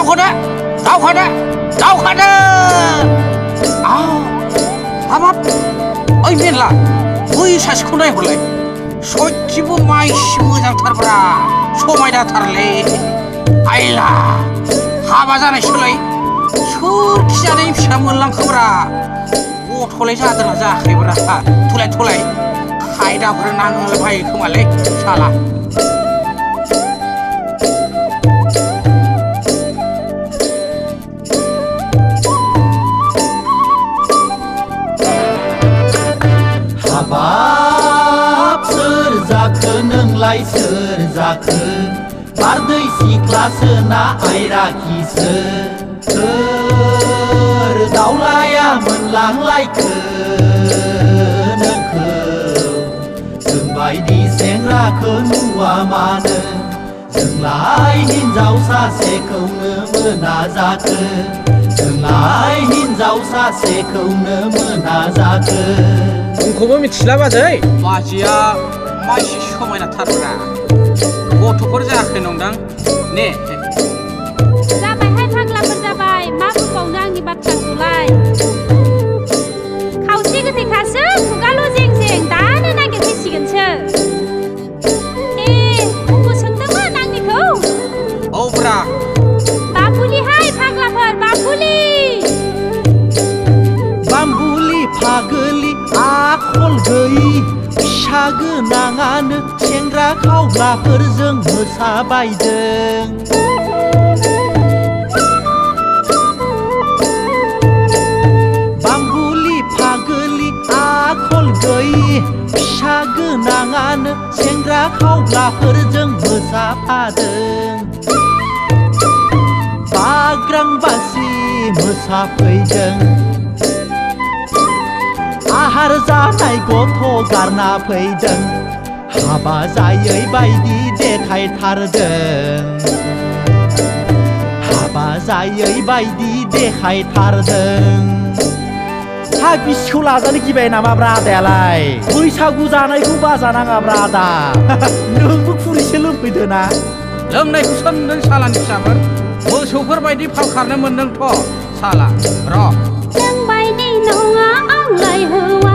दावखादो हाबाब ओइ मेनला बै सासेखौ नायहरलाय सयथिबो माइसि मोजांथारब्रा समायनाथारलै आइला हाबा जानायसोलाय सोर खिजानायनि फिसा मोनलांखोब्रा गथ'लाय जादोंना जायाखैब्रा थलाय खायदाफोर नांलाबायो खोमालै साला हाबाब सोर जाखो नोंलाय सोर जाखो बारदै सिख्लासो ना आइराखिसो सोर दावलाया मोनलांलायखो नोंखौ जोंबायदि सेंग्राखौ नुवा मानो जोंलाय हिन्जाव सासेखौनो मोना जाखो जोंलाय हिन्जाव सासेखौनो मोना जाखो नोंखौबो मिथिला बाजै बाजैया माइसि समायनाथारब्रा गथ'फोर जायाखै नंदां ने जाबायहाय फाग्लाफोर जाबाय मा बुंबावनो आंनि बाथ्राखौलाय खावसे गोथैखासो खुगाल' जें दानो नागिरफैसिगोनसो उनबो सोंदोंमोन आंनिखौ औब्रा बाबुलिहाय फाग्लाफोर बाम्बुलि फागोलि आखल गैयि फिसा गोनाङानो सेंग्रा खावग्लाफोरजों मोसाबायदों बाम्बुलि फागोलि आखल गैयि फिसा गोनाङानो सेंग्रा खावग्लाफोरजों मोसाफादों बाग्रांबासि मोसाफैदों आहार जानाय गथ' गारना फैदों हाबा जायै बायदि देखायथारदों हाबा जायै बायदि देखायथारदों हा बिसिखौ लाजानो गिबाय नामाब्रा आदायालाय बैसागु जानायखौ बाजानाङाब्रा आदा नोंबो खुरैसे लोंफैदोना लोंनायखौ सोंदों सालानि फिसाफोर मोसौफोर बायदि फाल खारनो मोनदोंथ' साला र' जोंबायदि नङा आंलाय हौवा